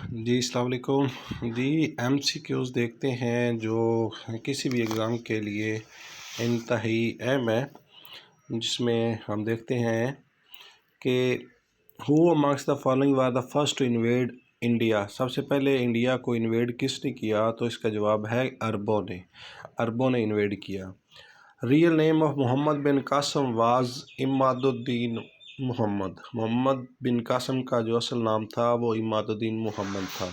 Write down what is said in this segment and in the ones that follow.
जी अस्सलाम वालेकुम जी। एमसीक्यूज़ देखते हैं जो किसी भी एग्ज़ाम के लिए इंतहाई अहम है, जिसमें हम देखते हैं कि who amongst the following were the first to invade India. सबसे पहले इंडिया को इन्वेड किसने किया? तो इसका जवाब है अरबों ने इन्वेड किया। Real name of Muhammad bin Qasim was Imaduddin Muhammad bin Qasim का जो असल नाम था वो इमादुद्दीन मोहम्मद था।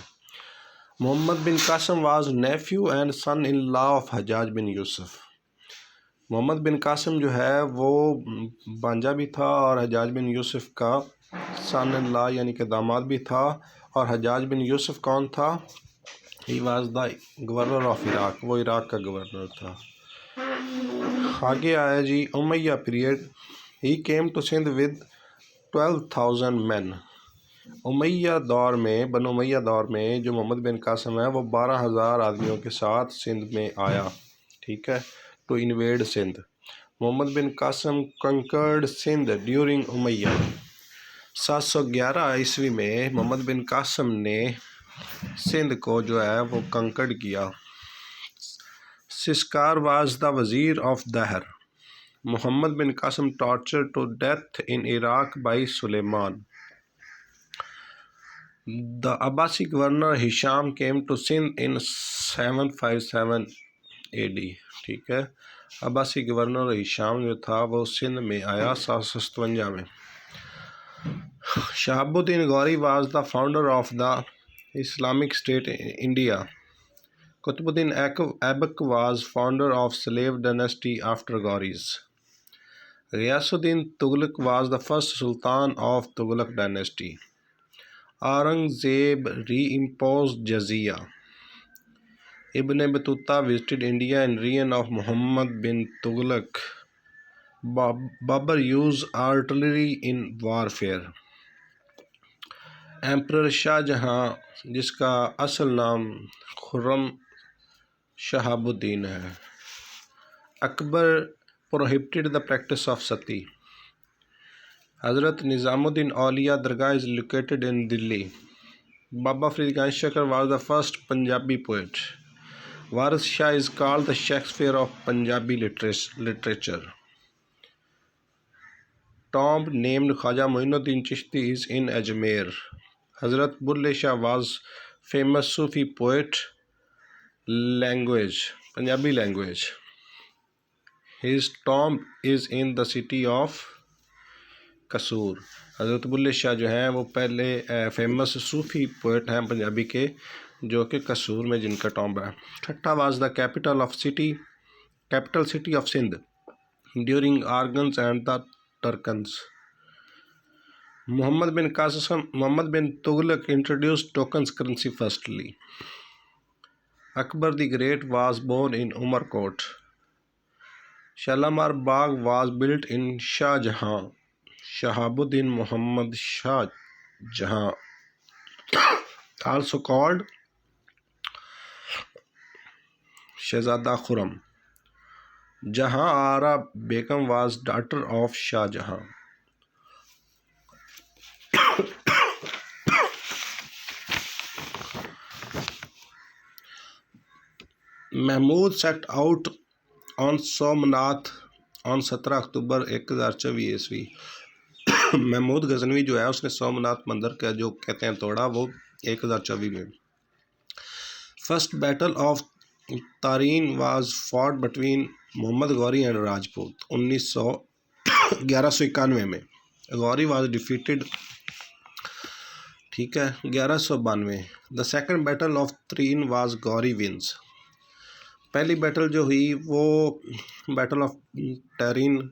Muhammad bin Qasim was nephew and son in law of Hajjaj bin Yusuf. Muhammad bin Qasim जो है वो भांजा भी था और हजाज बिन यूसुफ का सन इन लॉ यानी कि दामाद भी था। और हजाज बिन यूसुफ कौन था? He was the governor of Iraq, वो इराक का गवर्नर था। आगे आया जी Umayya period. He came to Sindh with 12,000 men. Umayya दौर में, बनो उमैया दौर में जो मोहम्मद बिन कासम है वो 12,000 आदमियों के साथ सिंध में आया, ठीक है, to invade Sindh. Muhammad bin Qasim conquered Sindh during Umayyad. 711 ईस्वी में मोहम्मद बिन कासम ने सिंध को जो है वो कंकर्ड किया। सिस्कार वाज द वज़ीर of Dahir. Muhammad bin Qasim torture to death in Iraq by Sulaiman. The Abbasi governor Hisham came to Sindh in 757 AD, ठीक है। अब्बासी गवर्नर हिशाम जो था वो सिंध में आया 757 में। Shahabuddin Ghori was the founder of the Islamic state India. Qutubuddin Aibak was founder of slave dynasty after Ghori's. Ghiyasuddin Tughlaq was the first sultan of Tughlaq dynasty. Aurangzeb reimposed jizya. Ibn Battuta visited India in reign of Muhammad bin Tughlaq. Babur used artillery in warfare. Emperor Shah Jahan, जिसका असल नाम खुर्रम शहाबुद्दीन है। Akbar prohibited the practice of sati. Hazrat Nizamuddin Auliya Dargah is located in Delhi. Baba Farid Shakar was the first Punjabi poet. Waris Shah is called the Shakespeare of Punjabi literature. Tomb named Khwaja Moinuddin Chishti is in Ajmer. Hazrat Bulle Shah was famous Sufi poet. Punjabi language. His tomb is in the city of कसूर। हज़रत बुल्ले शाह जो हैं वो पहले famous सूफ़ी poet हैं पंजाबी के, जो कि कसूर में जिनका टॉम्ब है। Thatta was the capital city of Sindh during Arghuns and the Tarkhans. Muhammad bin Tughlaq introduced tokens currency firstly. Akbar the great was born in Umarkot. Shalimar Bagh was built in Shahjahan. Shahabuddin Muhammad Shah Jahan, also called Shahzada Khurram. Jahan Ara Begum was daughter of Shah Jahan. Mahmud set out on Somnath on 17 अक्टूबर 1024 ईस्वी। महमूद गजनवी जो है उसने सोमनाथ मंदिर का जो कहते हैं तोड़ा वो 1024 में। First battle of Tarain was fought between Muhammad Ghori and Rajput 1191 में। गौरी वाज डिफीटेड, ठीक है, 1192। The second battle of Tarain was Ghori wins. पहली बैटल जो हुई वो बैटल ऑफ तारीन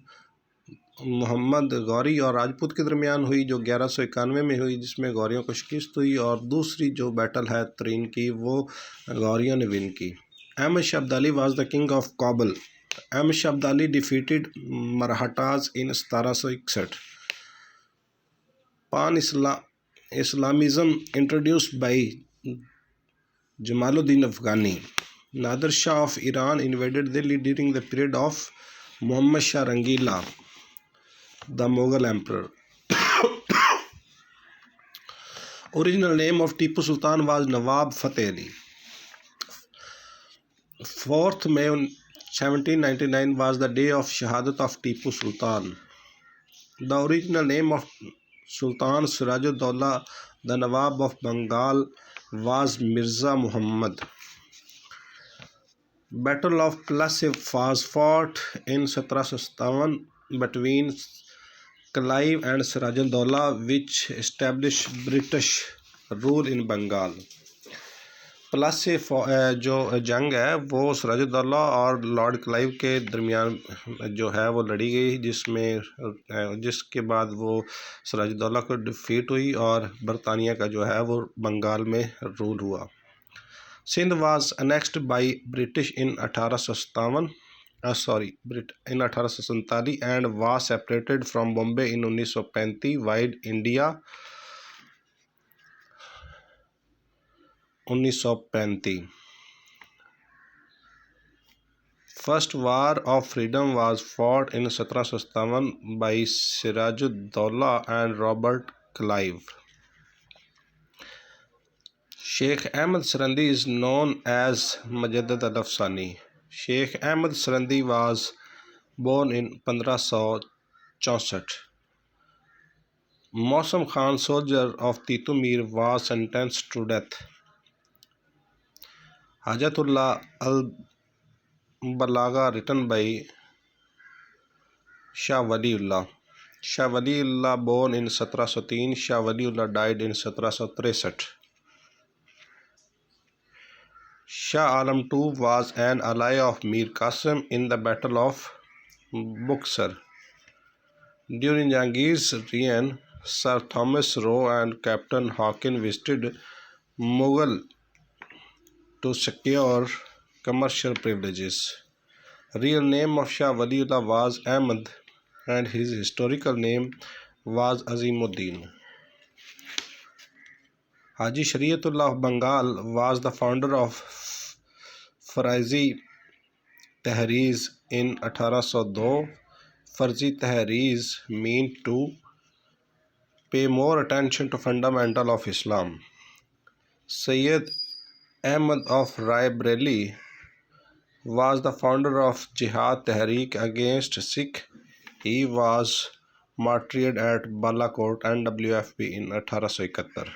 मोहम्मद गौरी और राजपूत के दरमियान हुई, जो 1191 में हुई, जिसमें गौरियों को शिकस्त हुई। और दूसरी जो बैटल है तरीन की वो गौरियों ने विन की। Ahmad Shah Abdali was the king of Kabul. Ahmad Shah Abdali defeated Marathas in 1761। Pan Islamism introduced by Jamaluddin Afghani. Nadir Shah of Iran invaded Delhi during the period of Muhammad Shah Rangila the Mughal emperor. Original name of Tipu Sultan was Nawab Fateh Ali. 4th May 1799 was the day of Shahadat of Tipu Sultan. The original name of Sultan Sirajud-Dowla, the Nawab of Bengal, was Mirza Muhammad. Battle of Plassey was fought in 1757 between Clive and Sirajud-Dowla, which established British rule in Bengal. Plassey जो जंग है वो सिराजुद्दौला और Lord Clive के दरमियान जो है वो लड़ी गई, जिसके बाद वो सिराजुद्दौला को डिफीट हुई और बरतानिया का जो है वो बंगाल में रूल हुआ. Sindh was annexed by British in 1847 and was separated from Bombay in 1935. Wide India 1935. First War of Freedom was fought in 1757 by Sirajud-Dowla and Robert Clive. Sheikh Ahmad Sarandi is known as Mujaddid al-Afsani. Sheikh Ahmad Sarandi was born in 1564. Mausam Khan, soldier of Titu Mir, was sentenced to death. Hajatullah al-Balagha, written by Shah Waliullah. Shah Waliullah born in 1703. Shah Waliullah died in 1763. Shah Alam II was an ally of Mir Qasim in the Battle of Buxar. During Jahangir's reign, Sir Thomas Roe and Captain Hawkin visited Mughal to secure commercial privileges. Real name of Shah Waliullah was Ahmad and his historical name was Azimuddin. Haji Shariatullah of Bengal was the founder of Farzi Tahreers in 1802. Farzi Tahreers mean to pay more attention to fundamental of Islam. Sayyid Ahmad of Raebareli was the founder of Jihad Tehreek against Sikh. He was martyred at Balakot NWFP in 1831.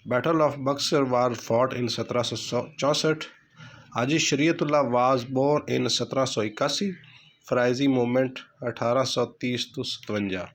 Battle of Buxar was fought in 1764. Haji Shariatullah was born in 1781. Farzi movement 1830 to 57.